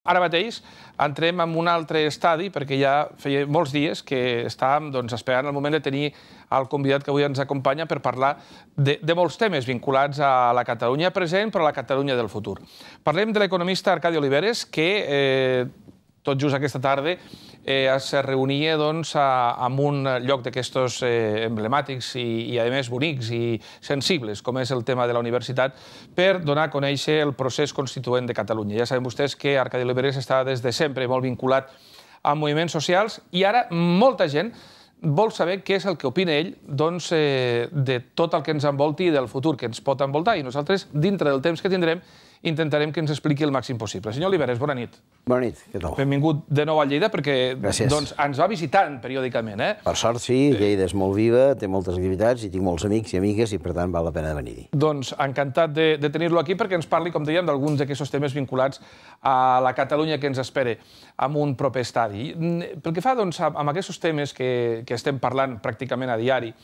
Ara mateix entrem en un altre estadi, perquè ja feia molts dies que estàvem esperant el moment de tenir el convidat que avui ens acompanya per parlar de molts temes vinculats a la Catalunya present, però a la Catalunya del futur. Parlem de l'economista Arcadi Oliveres, que tot just aquesta tarda es reunia en un lloc d'aquestos emblemàtics i, a més, bonics i sensibles, com és el tema de la universitat, per donar a conèixer el procés constituent de Catalunya. Ja saben vostès que Arcadi Oliveres està des de sempre molt vinculat a moviments socials i ara molta gent vol saber què és el que opina ell de tot el que ens envolti i del futur que ens pot envoltar. I nosaltres, dintre del temps que tindrem, intentarem que ens expliqui el màxim possible. Senyor Oliveres, bona nit. Bona nit, què tal? Benvingut de nou a Lleida, perquè ens va visitant periòdicament. Per sort, sí, Lleida és molt viva, té moltes activitats i tinc molts amics i amigues i, per tant, val la pena de venir-hi. Doncs encantat de tenir-lo aquí perquè ens parli, com dèiem, d'alguns d'aquests temes vinculats a la Catalunya que ens espera en un proper estadi. Pel que fa amb aquests temes que estem parlant pràcticament a diari,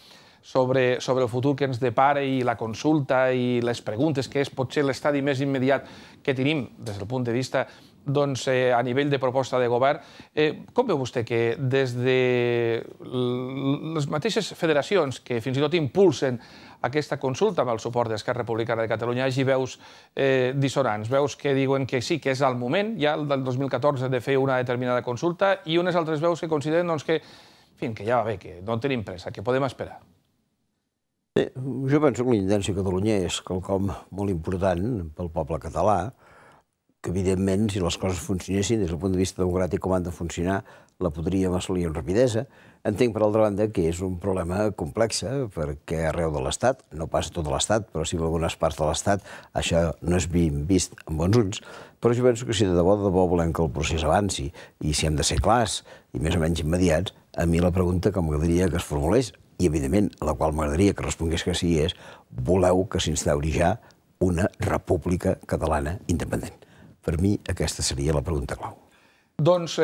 sobre el futur que ens depara i la consulta i les preguntes, que és potser l'estadi més immediat que tenim des del punt de vista a nivell de proposta de govern. Com veu vostè que des de les mateixes federacions que fins i tot impulsen aquesta consulta amb el suport d'Esquerra Republicana de Catalunya hi hagi veus dissonants, veus que diuen que sí, que és el moment, ja el del 2014, de fer una determinada consulta i unes altres veus que consideren que ja va bé, que no tenim pressa, que podem esperar? Jo penso que la independència de Catalunya és quelcom molt important pel poble català, que evidentment, si les coses funcionessin des del punt de vista democràtic com han de funcionar, la podríem assolir amb rapidesa. Entenc, per altra banda, que és un problema complex, perquè arreu de l'Estat, no pas tot l'Estat, però sí en algunes parts de l'Estat, això no és vist amb bons ulls, però jo penso que si de debò volem que el procés avanci i si hem de ser clars i més o menys immediats, a mi la pregunta que m'agradaria que es formulés, i evidentment la qual m'agradaria que respongués que sí, és voleu que s'instauri ja una república catalana independent? Per mi aquesta seria la pregunta clau. Doncs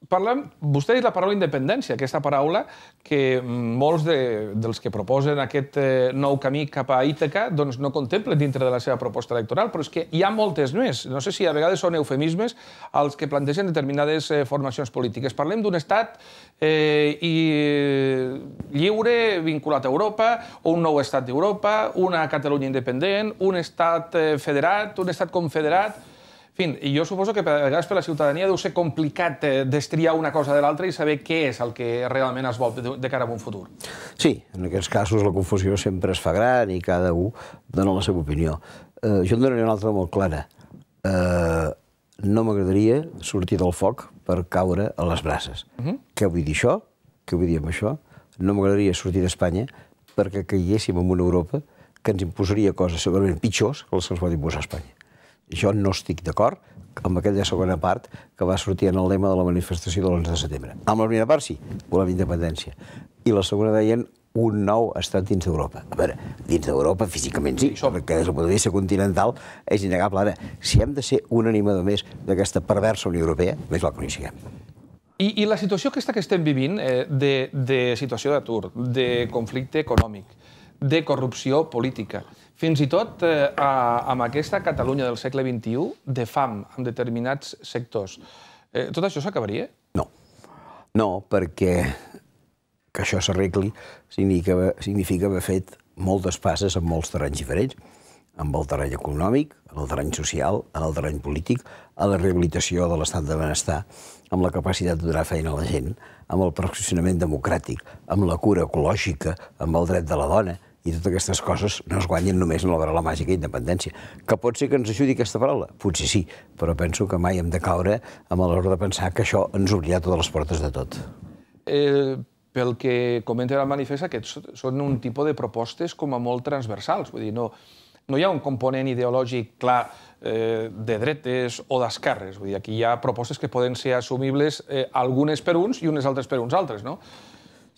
vostè ha dit la paraula independència, aquesta paraula que molts dels que proposen aquest nou camí cap a Ítaca no contemplen dintre de la seva proposta electoral, però és que hi ha moltes més. No sé si a vegades són eufemismes els que plantegen determinades formacions polítiques. Parlem d'un estat lliure, vinculat a Europa, un nou estat d'Europa, una Catalunya independent, un estat federat, un estat confederat. I jo suposo que a vegades per la ciutadania deu ser complicat destriar una cosa de l'altra i saber què és el que realment es vol de cara a un futur. Sí, en aquests casos la confusió sempre es fa gran i cada un dona la seva opinió. Jo en donaré una altra molt clara. No m'agradaria sortir del foc per caure a les brases. Què vull dir això? Què vull dir amb això? No m'agradaria sortir d'Espanya perquè caiguéssim en una Europa que ens imposaria coses segurament pitjors que les que ens pot imposar Espanya. Jo no estic d'acord amb aquella segona part que va sortir en el lema de la manifestació de l'11 de setembre. Amb la primera part sí, volem independència. I la segona deien un nou estat dins d'Europa. A veure, dins d'Europa físicament sí, perquè des del punt de vista continental és innegable. Ara, si hem de ser un animador més d'aquesta perversa Unió Europea, més val que no hi siguem. I la situació aquesta que estem vivint, de situació d'atur, de conflicte econòmic, de corrupció política, fins i tot amb aquesta Catalunya del segle XXI, de fam en determinats sectors. Tot això s'acabaria? No. No, perquè que això s'arregli significa haver fet moltes passes en molts terrenys diferents, amb el terreny econòmic, en el terreny social, en el terreny polític, a la rehabilitació de l'estat de benestar, amb la capacitat de donar feina a la gent, amb el perfeccionament democràtic, amb la cura ecològica, amb el dret de la dona. I totes aquestes coses no es guanyen només en la paraula màgica independència. Que pot ser que ens ajudi aquesta paraula? Potser sí, però penso que mai hem de caure amb l'hora de pensar que això ens obrirà totes les portes de tot. Pel que comenta el manifest, aquests són un tipus de propostes com a molt transversals. Vull dir, no hi ha un component ideològic clar de dretes o d'esquerres. Vull dir, aquí hi ha propostes que poden ser assumibles algunes per uns i unes altres per uns altres, no?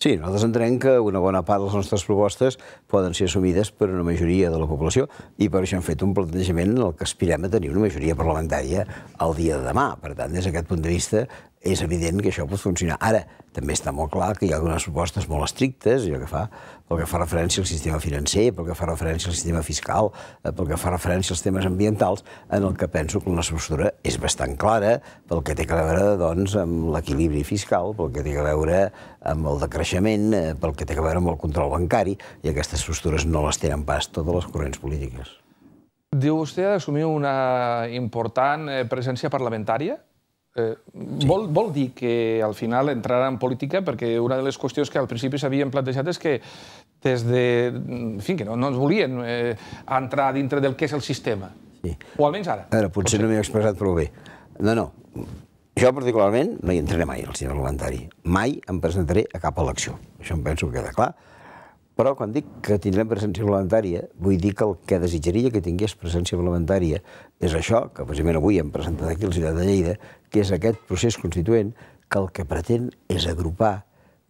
Sí, nosaltres entenem que una bona part de les nostres propostes poden ser assumides per una majoria de la població i per això hem fet un plantejament en el que aspirem a tenir una majoria parlamentària el dia de demà. Per tant, des d'aquest punt de vista, és evident que això pot funcionar. Ara, també està molt clar que hi ha algunes propostes molt estrictes, pel que fa referència al sistema financer, pel que fa referència al sistema fiscal, pel que fa referència als temes ambientals, en el que penso que la nostra postura és bastant clara pel que té a veure, doncs, amb l'equilibri fiscal, pel que té a veure amb el decreixement, pel que té a veure amb el control bancari, i aquestes postures no les tenen pas totes les corrents polítiques. Diu vostè d'assumir una important presència parlamentària? Vol dir que al final entrarà en política, perquè una de les qüestions que al principi s'havien plantejat és que des de... En fi, que no ens volien entrar dintre del que és el sistema. O almenys ara. Ara, potser no m'he expressat prou bé. No. Jo particularment no hi entraré mai al sistema parlamentari. Mai em presentaré a cap elecció. Això em penso que queda clar. Però quan dic que tindrem presència parlamentària, vull dir que el que desitjaria que tingués presència parlamentària és això, que precisament avui hem presentat aquí a la ciutat de Lleida, que és aquest procés constituent que el que pretén és agrupar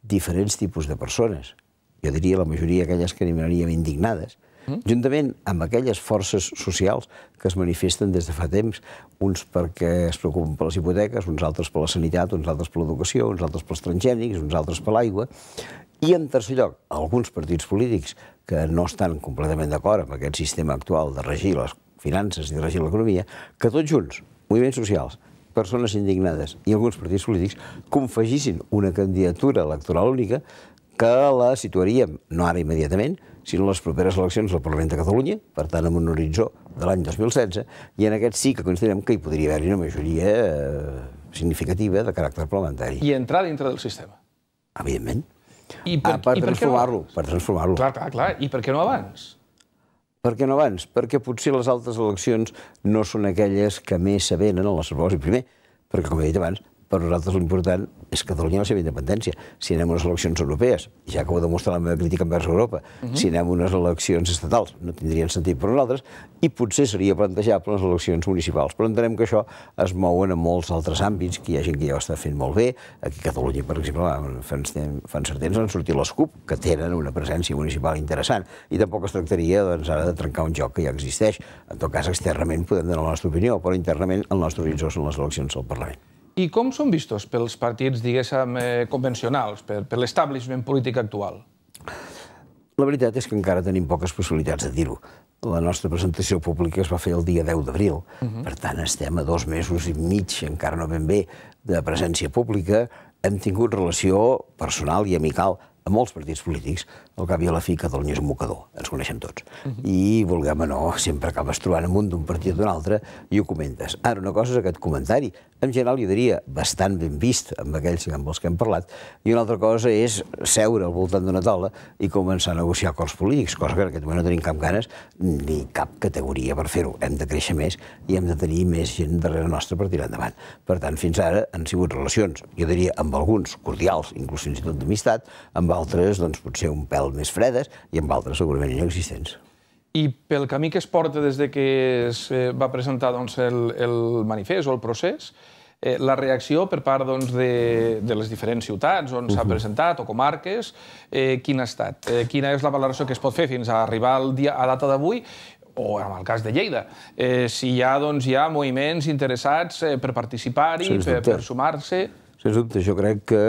diferents tipus de persones. Jo diria la majoria aquelles que anomenaríem indignades, juntament amb aquelles forces socials que es manifesten des de fa temps, uns perquè es preocupen per les hipoteques, uns altres per la sanitat, uns altres per l'educació, uns altres pels transgènics, uns altres per l'aigua. I, en tercer lloc, alguns partits polítics que no estan completament d'acord amb aquest sistema actual de regir les finances i de regir l'economia, que tots junts, moviments socials, persones indignades i alguns partits polítics, confegissin una candidatura electoral única que la situaríem, no ara immediatament, sinó les properes eleccions al Parlament de Catalunya, per tant, amb un horitzó de l'any 2016, i en aquest sí que considerem que hi podria haver-hi una majoria significativa de caràcter parlamentari. I entrar dintre del sistema. Evidentment. Per transformar-lo. Clar. I per què no abans? Per què no abans? Perquè potser les altres eleccions no són aquelles que més s'avenen al nostre propòsit. Primer, perquè, com he dit abans, per nosaltres l'important és Catalunya i la seva independència. Si anem a unes eleccions europees, ja acabo de mostrar la meva crítica envers Europa, si anem a unes eleccions estatals no tindrien sentit per nosaltres, i potser seria plantejable les eleccions municipals. Però entenem que això es mouen en molts altres àmbits, que hi ha gent que ja ho està fent molt bé. Aquí a Catalunya, per exemple, fa cert temps van sortir les CUP, que tenen una presència municipal interessant, i tampoc es tractaria ara de trencar un joc que ja existeix. En tot cas, externament podem donar la nostra opinió, però internament el nostre horitzó són les eleccions al Parlament. I com són vistos pels partits, diguéssim, convencionals, per l'establishment polític actual? La veritat és que encara tenim poques possibilitats de dir-ho. La nostra presentació pública es va fer el dia 10 d'abril. Per tant, estem a 2 mesos i mig, encara no ben bé, de presència pública. Hem tingut relació personal i amical amb molts partits polítics. Al cap i a la fi, Catalunya és un mocador, ens coneixem tots. I, vulguem o no, sempre acabes trobant amunt d'un partit o d'un altre i ho comentes. Ara, una cosa és aquest comentari, en general jo diria bastant ben vist amb aquells amb els que hem parlat, i una altra cosa és seure al voltant d'una taula i començar a negociar acords polítics, cosa que en aquest moment no tenim cap ganes ni cap categoria per fer-ho. Hem de créixer més i hem de tenir més gent darrere nostre per tirar endavant. Per tant, fins ara han sigut relacions, jo diria, amb alguns cordials, inclús fins i tot d'amistat, amb altres, doncs, potser un pèl més fredes i amb altres segurament inexistents. I pel camí que es porta des que es va presentar el manifest o el procés, la reacció per part de les diferents ciutats on s'ha presentat o comarques, quina ha estat? Quina és la valoració que es pot fer fins a arribar a data d'avui, o en el cas de Lleida, si hi ha moviments interessats per participar-hi, per sumar-se? Sens dubte, jo crec que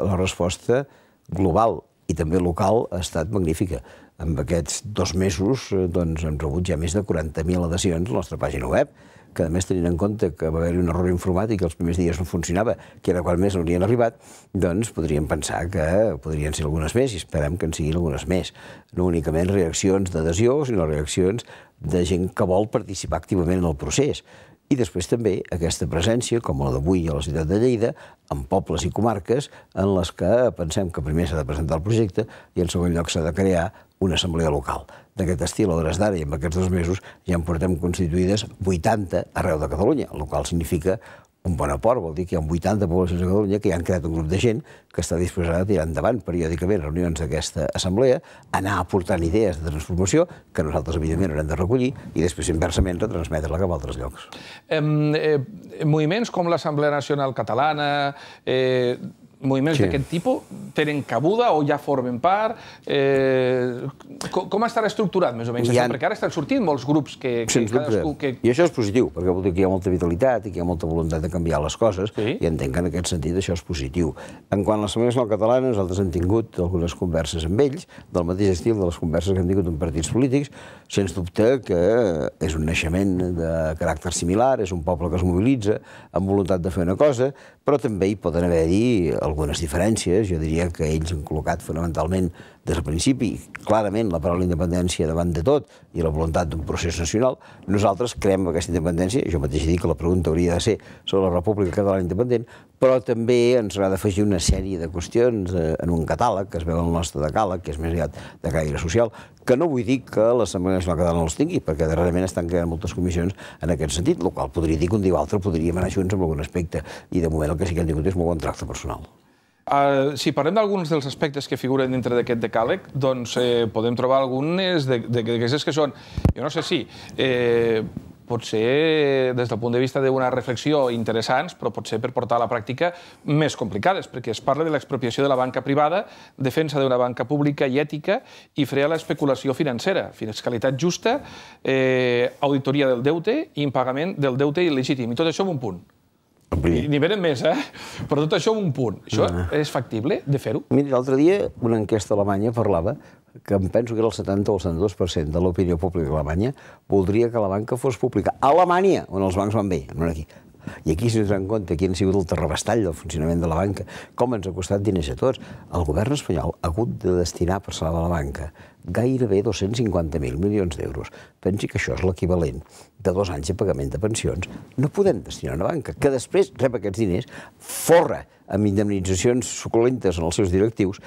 la resposta global i també local ha estat magnífica. En aquests 2 mesos hem rebut ja més de 40.000 adhesions a la nostra pàgina web, que a més tenint en compte que va haver-hi un error informàtic i els primers dies no funcionava, que era quan més haurien arribat, doncs podríem pensar que podrien ser algunes més i esperem que en siguin algunes més. No únicament reaccions d'adhesió, sinó reaccions de gent que vol participar activament en el procés. I després també aquesta presència, com la d'avui a la ciutat de Lleida, en pobles i comarques en les que pensem que primer s'ha de presentar el projecte i en segon lloc s'ha de crear una assemblea local. D'aquest estil, a l'hores d'ara i en aquests 2 mesos ja en portem constituïdes 80 arreu de Catalunya, el qual significa un bon aport, vol dir que hi ha 80 poblacions a Catalunya que ja han creat un grup de gent que està disposada a tirar endavant periòdicament reunions d'aquesta assemblea, anar aportant idees de transformació que nosaltres, evidentment, haurem de recollir i després, inversament, retransmetre-la cap a altres llocs. Moviments com l'Assemblea Nacional Catalana, moviments d'aquest tipus tenen cabuda o ja formen part? Com estarà estructurat, més o menys, això? Perquè ara estan sortint molts grups que cadascú... I això és positiu, perquè vol dir que hi ha molta vitalitat i que hi ha molta voluntat de canviar les coses, i entenc que en aquest sentit això és positiu. En quant a l'Assemblea Nacional Catalana, nosaltres hem tingut algunes converses amb ells, del mateix estil de les converses que hem tingut amb partits polítics, sens dubte que és un naixement de caràcter similar, és un poble que es mobilitza amb voluntat de fer una cosa, però també hi poden haver-hi algunes diferències. Jo diria que ells han col·locat fonamentalment des del principi, clarament, la paraula independència davant de tot i la voluntat d'un procés nacional. Nosaltres creiem aquesta independència, jo mateix dic que la pregunta hauria de ser sobre la República Catalana Independent, però també ens agrada afegir una sèrie de qüestions en un catàleg, que es veu en el nostre decàleg, que és més aviat de caire social, que no vull dir que l'Assemblea Nacional Catalana no els tingui, perquè darrerament estan creant moltes comissions en aquest sentit, el qual podria dir que un dia o altre podríem anar junts en algun aspecte, i de moment el que sí que hem tingut és molt bon tracte personal. Si parlem d'alguns dels aspectes que figuren dintre d'aquest decàleg, doncs podem trobar algunes d'aquestes que són, jo no sé si, potser des del punt de vista d'una reflexió interessants, però potser per portar a la pràctica més complicades, perquè es parla de l'expropiació de la banca privada, defensa d'una banca pública i ètica i fre a l'especulació financera, fiscalitat justa, auditoria del deute i impagament del deute il·legítim. I tot això en un punt. N'hi venen més, però tot això en un punt. Això és factible de fer-ho? Mira, l'altre dia una enquesta alemanya parlava que em penso que era el 70 o el 72% de l'opinió pública alemanya voldria que la banca fos pública. A Alemanya, on els bancs van bé, no aquí. I aquí s'hi en compte quin ha sigut el terrabastall del funcionament de la banca, com ens ha costat diners a tots. El govern espanyol ha hagut de destinar per salvar la banca gairebé 250.000 milions d'euros. Pensi que això és l'equivalent de 2 anys de pagament de pensions. No podem destinar a una banca que després rep aquests diners, forra amb indemnitzacions suculentes en els seus directius,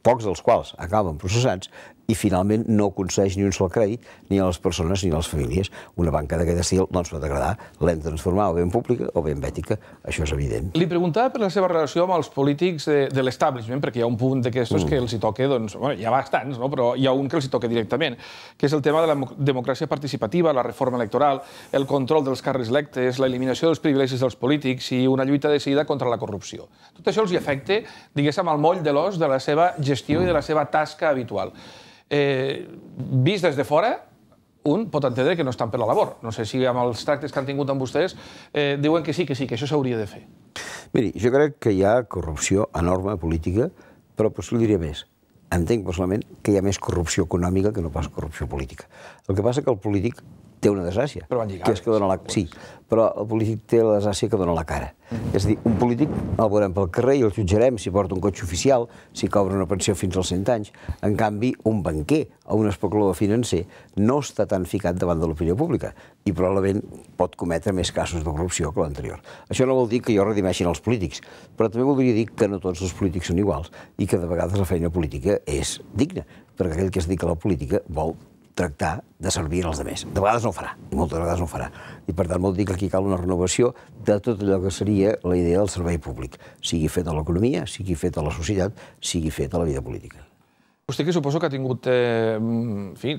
pocs dels quals acaben processats, i finalment no aconsegueix ni un sol crèdit ni a les persones ni a les famílies. Una banca d'aquest estil no ens pot agradar, l'hem de transformar o bé en pública o bé en ètica, això és evident. Li preguntava per la seva relació amb els polítics de l'establishment, perquè hi ha un punt d'aquestos que els hi toca, doncs, hi ha bastants, però hi ha un que els hi toca directament, que és el tema de la democràcia participativa, la reforma electoral, el control dels càrrecs electes, l'eliminació dels privilegis dels polítics i una lluita decidida contra la corrupció. Tot això els hi afecta, diguéssim, al moll de l'os de la seva gestió i de la seva tasca habitual. Vist des de fora, un pot entendre que no estan per la labor. No sé si amb els tractes que han tingut amb vostès diuen que sí, que això s'hauria de fer. Miri, jo crec que hi ha corrupció enorme política, però potser li diré més. Entenc personalment que hi ha més corrupció econòmica que no pas corrupció política. El que passa que el polític té una desgràcia, que és que dona la... Sí, però el polític té la desgràcia que dona la cara. És a dir, un polític el veurem pel carrer i el jutjarem si porta un cotxe oficial, si cobra una pensió fins als 100 anys. En canvi, un banquer o un especulador financer no està tan ficat davant de l'opinió pública i probablement pot cometre més casos de corrupció que l'anterior. Això no vol dir que jo redimeixin els polítics, però també voldria dir que no tots els polítics són iguals i que de vegades la feina política és digna, perquè aquell que es dedica a la política vol tractar de servir als altres. De vegades no ho farà, i moltes vegades no ho farà. I per tant vol dir que aquí cal una renovació de tot allò que seria la idea del servei públic, sigui fet a l'economia, sigui fet a la societat, sigui fet a la vida política. Vostè que suposo que ha tingut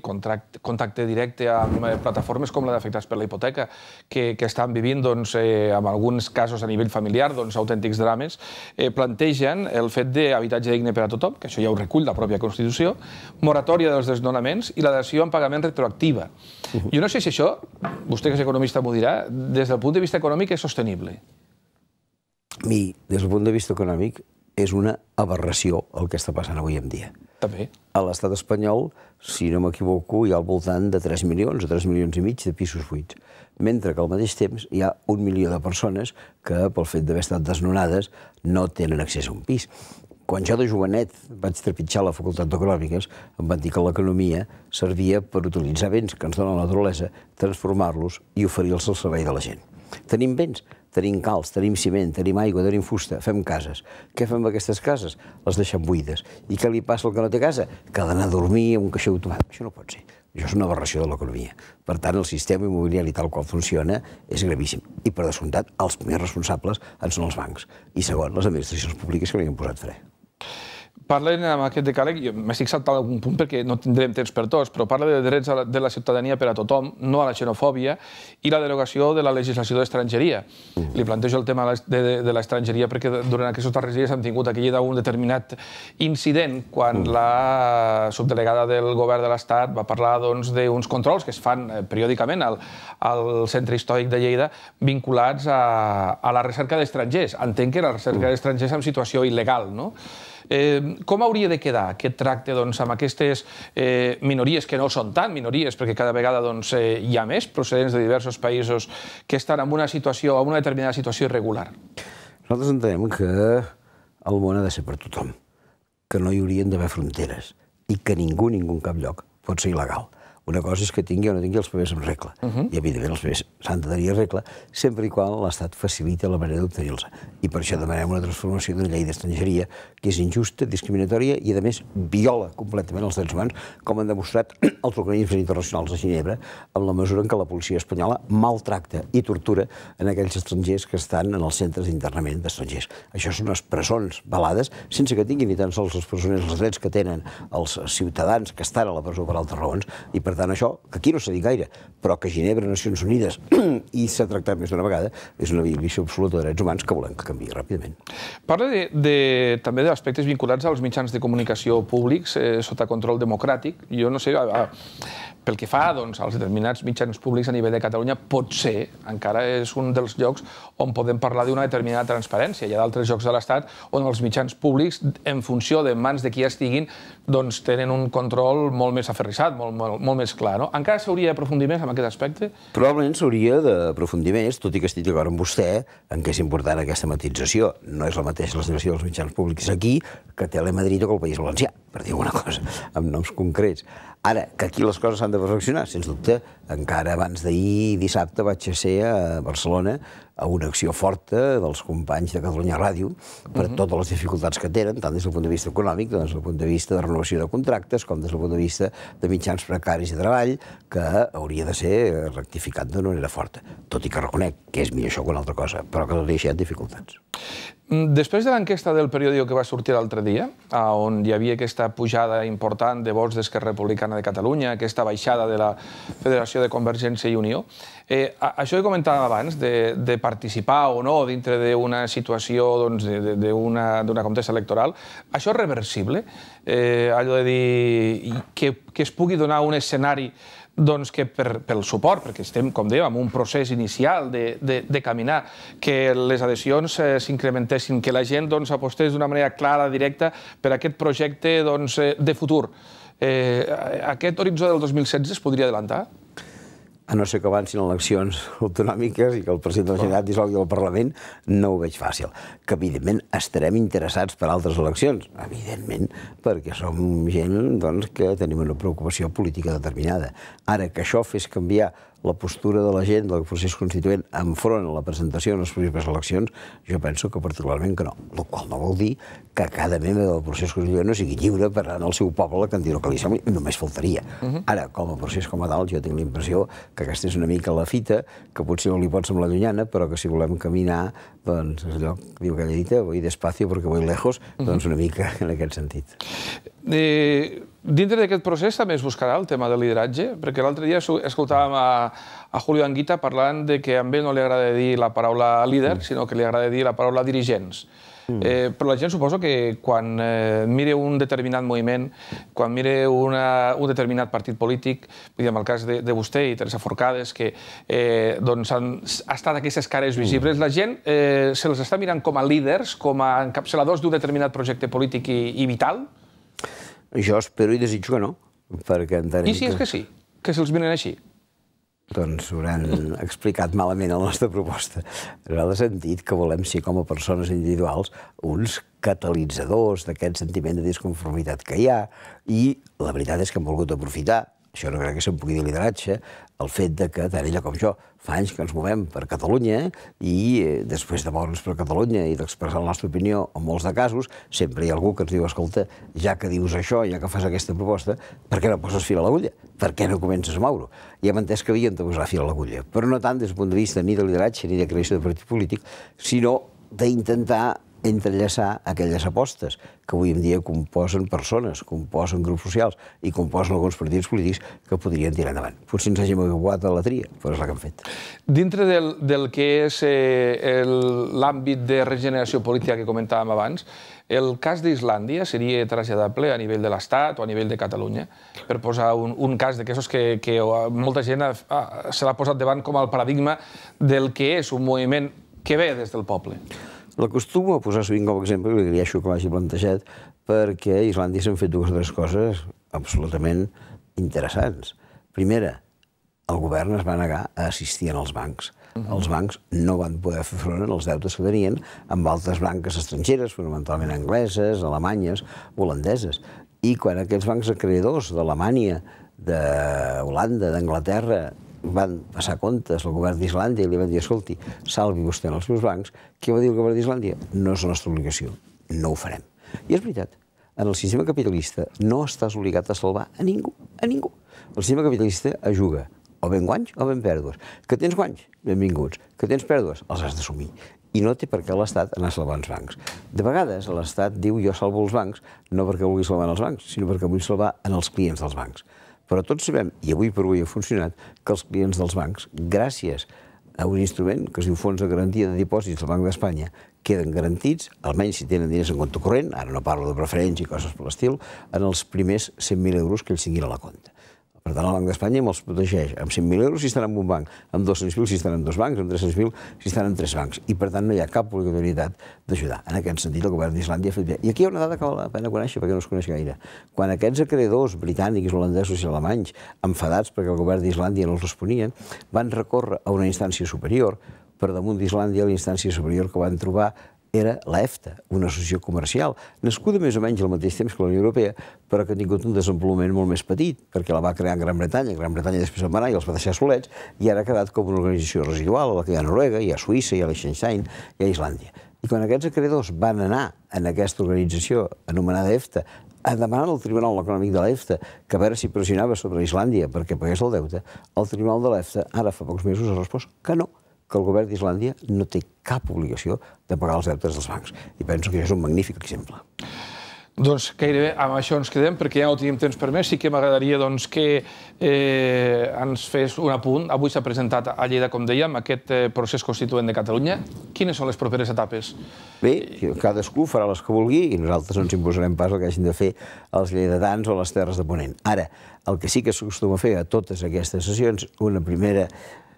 contacte directe amb plataformes com la d'Afectats per la Hipoteca, que estan vivint, en alguns casos a nivell familiar, autèntics drames, plantegen el fet d'habitatge digne per a tothom, que això ja ho recull la pròpia Constitució, moratòria dels desnonaments i la dació en pagament retroactiva. Jo no sé si això, vostè que és economista m'ho dirà, des del punt de vista econòmic és sostenible. Des del punt de vista econòmic és una aberració el que està passant avui en dia. També. A l'estat espanyol, si no m'equivoco, hi ha al voltant de 3 milions o 3 milions i mig de pisos buits, mentre que al mateix temps hi ha 1 milió de persones que, pel fet d'haver estat desnonades, no tenen accés a un pis. Quan jo de jovenet vaig trepitjar la Facultat d'Econòmiques, em van dir que l'economia servia per utilitzar béns que ens dona la naturalesa, transformar-los i oferir-los al servei de la gent. Tenim béns, tenim calç, tenim ciment, tenim aigua, tenim fusta, fem cases. Què fem amb aquestes cases? Les deixem buides. I què li passa al que no té casa? Que ha d'anar a dormir amb un caixer automàtic. Això no pot ser. Això és una aberració de l'economia. Per tant, el sistema immobiliari tal qual funciona és gravíssim. I, per descomptat, els primers responsables en són els bancs. I segon, les administracions públiques que no hi han posat fre. Parlen amb aquest decàleg, m'estic saltant algun punt perquè no tindrem temps per tots, però parla de drets de la ciutadania per a tothom, no a la xenofòbia, i la derogació de la legislació d'estrangeria. Li plantejo el tema de l'estrangeria perquè durant aquests darrers dies hem tingut aquí un determinat incident quan la subdelegada del govern de l'Estat va parlar d'uns controls que es fan periòdicament al centre històric de Lleida vinculats a la recerca d'estrangers. Entenc que la recerca d'estrangers en situació il·legal, no? Com hauria de quedar aquest tracte amb aquestes minories, que no són tan minories, perquè cada vegada hi ha més procedents de diversos països que estan en una determinada situació irregular? Nosaltres entenem que el món ha de ser per tothom, que no hi haurien d'haver fronteres i que ningú en cap lloc pot ser il·legal. Una cosa és que tingui o no tingui els papers en regla. I, evidentment, els papers s'han de tenir en regla sempre i quan l'Estat facilita la manera d'obtenir-los. I per això demanem una transformació d'una llei d'estrangeria que és injusta, discriminatòria i, a més, viola completament els drets humans, com han demostrat els organismes internacionals de Ginebra, amb la mesura en què la policia espanyola maltracta i tortura en aquells estrangers que estan en els centres d'internament d'estrangers. Això són unes presons velades, sense que tinguin ni tan sols els presoners els drets que tenen els ciutadans que estan a la presó per altres raons, i per tant això, que aquí no s'ha dit gaire, però que Ginebra, Nacions Unides, i s'ha tractat més d'una vegada, és una violació absoluta de drets humans que volem que canviï ràpidament. Parla també d'aspectes vinculats als mitjans de comunicació públics sota control democràtic. Jo no sé, pel que fa als determinats mitjans públics a nivell de Catalunya, potser encara és un dels llocs on podem parlar d'una determinada transparència. Hi ha d'altres llocs de l'Estat on els mitjans públics, en funció de mans de qui estiguin, tenen un control molt més aferrissat, molt més clar. Encara s'hauria d'aprofundir més en aquest aspecte? Probablement s'hauria d'aprofundir més, tot i que estic d'acord amb vostè en què és important aquesta matització. No és la mateixa la situació dels mitjans públics aquí que a Telemadrid o que al País Valencià, per dir alguna cosa, amb noms concrets. Ara, que aquí les coses s'han de perfeccionar, sens dubte. Encara abans d'ahir, dissabte, vaig ser a Barcelona a una acció forta dels companys de Catalunya Ràdio per totes les dificultats que tenen, tant des del punt de vista econòmic, des del punt de vista de renovació de contractes, com des del punt de vista de mitjans precaris de treball, que hauria de ser rectificat d'una manera forta. Tot i que reconec que és millor això que una altra cosa, però que tot i així hi ha dificultats. Després de l'enquesta del periòdico que va sortir l'altre dia, on hi havia aquesta pujada important de vots d'Esquerra Republicana de Catalunya, aquesta baixada de la Federació de Convergència i Unió, això que comentàvem abans, de participar o no dintre d'una situació, d'una contesa electoral, això és reversible? Allò de dir que es pugui donar un escenari que pel suport, perquè estem, com dèiem, en un procés inicial de caminar, que les adhesions s'incrementessin, que la gent apostés d'una manera clara, directa, per aquest projecte de futur. Aquest horitzó del 2016 es podria adelantar? A no ser que avancin eleccions autonòmiques i que el president de la Generalitat dissolgui el Parlament, no ho veig fàcil. Que, evidentment, estarem interessats per altres eleccions, evidentment, perquè som gent que tenim una preocupació política determinada. Ara, que això fes canviar la postura de la gent del procés constituent enfront a la presentació en les possibles eleccions, jo penso que particularment que no. El qual no vol dir que cada membre del procés constituent no sigui lliure per anar al seu poble que en diu el que li sembli, només faltaria. Ara, com a procés com a tal, jo tinc la impressió que aquesta és una mica la fita, que potser no li pot semblar llunyana, però que si volem caminar, doncs, és allò que diu aquella dita, voy despacio porque voy lejos, doncs una mica en aquest sentit. Dintre d'aquest procés també es buscarà el tema del lideratge, perquè l'altre dia escoltàvem a Julio Anguita parlant de que a ell no li agrada dir la paraula líder, sinó que li agrada dir la paraula dirigents. Però la gent suposo que quan mire un determinat moviment, quan mire un determinat partit polític, en el cas de vostè i Teresa Forcades, que han estat aquestes cares visibles, la gent se les està mirant com a líders, com a encapçaladors d'un determinat projecte polític i vital? Jo espero i desitjo que no, perquè entenem... I si és que sí, que se'ls miren així? Doncs hauran explicat malament la nostra proposta. Nosaltres hem dit que volem ser com a persones individuals uns catalitzadors d'aquest sentiment de disconformitat que hi ha i la veritat és que hem volgut aprofitar, això no crec que se'n pugui dir lideratge, el fet que tant ella com jo fa anys que ens movem per Catalunya i després de moure'ns per Catalunya i d'expressar la nostra opinió en molts de casos, sempre hi ha algú que ens diu, escolta, ja que dius això, ja que fas aquesta proposta, per què no poses fil a l'agulla? Per què no comences a moure-ho? I hem entès que havíem de posar fil a l'agulla, però no tant des del punt de vista ni de lideratge ni de creació de partit polític, sinó d'intentar entrellaçar aquelles apostes que avui en dia composen persones, composen grups socials i composen alguns partits polítics que podrien tirar endavant. Potser ens hàgim equivocat a la tria, però és la que hem fet. Dintre del que és l'àmbit de regeneració política que comentàvem abans, el cas d'Islàndia seria traslladable a nivell de l'Estat o a nivell de Catalunya? Per posar un cas d'aquests que molta gent se l'ha posat davant com el paradigma del que és un moviment que ve des del poble. L'acostumo a posar sovint com a exemple, i li agraeixo que l'hagi plantejat, perquè a Islàndia s'han fet dues o tres coses absolutament interessants. Primera, el govern es va negar a assistir als bancs. Els bancs no van poder fer front als deutes que tenien amb altres banques estrangeres, fonamentalment angleses, alemanyes, holandeses. I quan aquests bancs acreedors d'Alemanya, d'Holanda, d'Anglaterra, van passar comptes al govern d'Islàndia i li van dir, escolti, salvi vostè els seus bancs, què va dir el govern d'Islàndia? No és la nostra obligació, no ho farem. I és veritat, en el sistema capitalista no estàs obligat a salvar a ningú, a ningú. El sistema capitalista es juga o ben guanys o ben pèrdues. Que tens guanys? Benvinguts. Que tens pèrdues? Els has d'assumir. I no té per què l'Estat anar a salvar els bancs. De vegades l'Estat diu jo salvo els bancs no perquè vulgui salvar els bancs, sinó perquè vull salvar els clients dels bancs. Però tots sabem, i avui per avui ha funcionat, que els clients dels bancs, gràcies a un instrument que es diu Fons de Garantia de Dipòsits del Banc d'Espanya, queden garantits, almenys si tenen diners en compte corrent, ara no parlo de preferents i coses per l'estil, en els primers 100.000 euros que ells tinguin a la compte. Per tant, el Banc d'Espanya me'ls protegeix amb 100.000 euros si estan en un banc, amb 200.000 si estan en dos bancs, amb 300.000 si estan en tres bancs. I, per tant, no hi ha cap obligatorietat d'ajudar. En aquest sentit, el govern d'Islàndia ha fet bé. I aquí hi ha una dada que val la pena conèixer, perquè no es coneix gaire. Quan aquests acreedors britànics, holandesos i alemanys, enfadats perquè el govern d'Islàndia no els responien, van recórrer a una instància superior. Per damunt d'Islàndia, la instància superior que van trobar era l'EFTA, una associació comercial, nascuda més o menys al mateix temps que la Unió Europea, però que ha tingut un desenvolupament molt més petit, perquè la va crear en Gran Bretanya després se'n va anar i els va deixar solets, i ara ha quedat com una organització residual, la que hi ha a Noruega, hi ha a Suïssa, hi ha a Liechtenstein, hi ha a Islàndia. I quan aquests acreedors van anar en aquesta organització anomenada EFTA a demanar al Tribunal Econòmic de l'EFTA que a veure si pressionava sobre Islàndia perquè pagués el deute, el Tribunal de l'EFTA ara fa pocs mesos ha respost que no, que el govern d'Islàndia no té cap obligació de pagar els deutes dels bancs. I penso que això és un magnífic exemple. Doncs gairebé amb això ens quedem, perquè ja no tenim temps per més. Sí que m'agradaria que ens fes un apunt. Avui s'ha presentat a Lleida, com dèiem, aquest procés constituent de Catalunya. Quines són les properes etapes? Bé, cadascú farà les que vulgui i nosaltres no ens imposarem pas el que hagin de fer els lleidatans o les Terres de Ponent. Ara, el que sí que s'acostuma a fer a totes aquestes sessions, una primera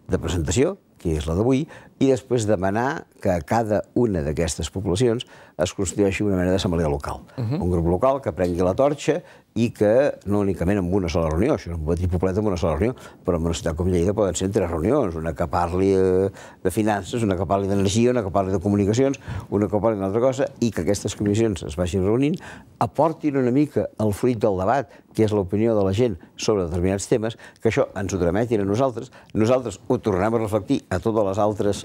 de presentació, que és la d'avui, i després demanar que a cada una d'aquestes poblacions es constitueixi una mena d'assemblea local. Un grup local que prengui la torxa i que no únicament amb una sola reunió, això és un petit poblet amb una sola reunió, però en una ciutat com Lleida poden ser 3 reunions, una que parli de finances, una que parli d'energia, una que parli de comunicacions, una que parli d'una altra cosa, i que aquestes comissions es vagin reunint, aportin una mica el fruit del debat, que és l'opinió de la gent sobre determinats temes, que això ens ho trametin a nosaltres ho tornarem a reflectir a totes les altres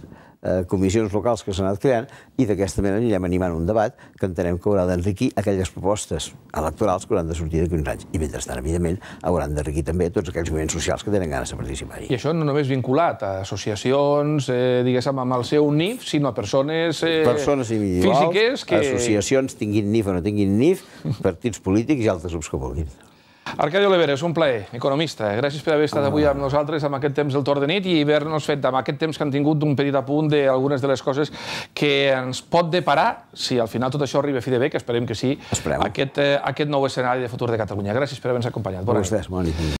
comissions locals que s'han anat creant, i d'aquesta manera anirem animant un debat que entenem que haurà d'enriquir aquelles propostes electorals que hauran de sortir d'aquí uns anys. I mentrestant, evidentment, hauran d'enriquir també tots aquells moviments socials que tenen ganes de participar-hi. I això no només vinculat a associacions, diguéssim, amb el seu NIF, sinó a persones individuals, associacions, tinguin NIF o no tinguin NIF, partits polítics i altres grups que vulguin. Arcadi Oliveres, un plaer, economista. Gràcies per haver estat avui amb nosaltres amb aquest temps del torn de nit i haver-nos fet amb aquest temps que han tingut un petit apunt d'algunes de les coses que ens pot deparar, si al final tot això arriba a fi de bé, que esperem que sí, aquest nou escenari de futur de Catalunya. Gràcies per haver-nos acompanyat. Bona nit.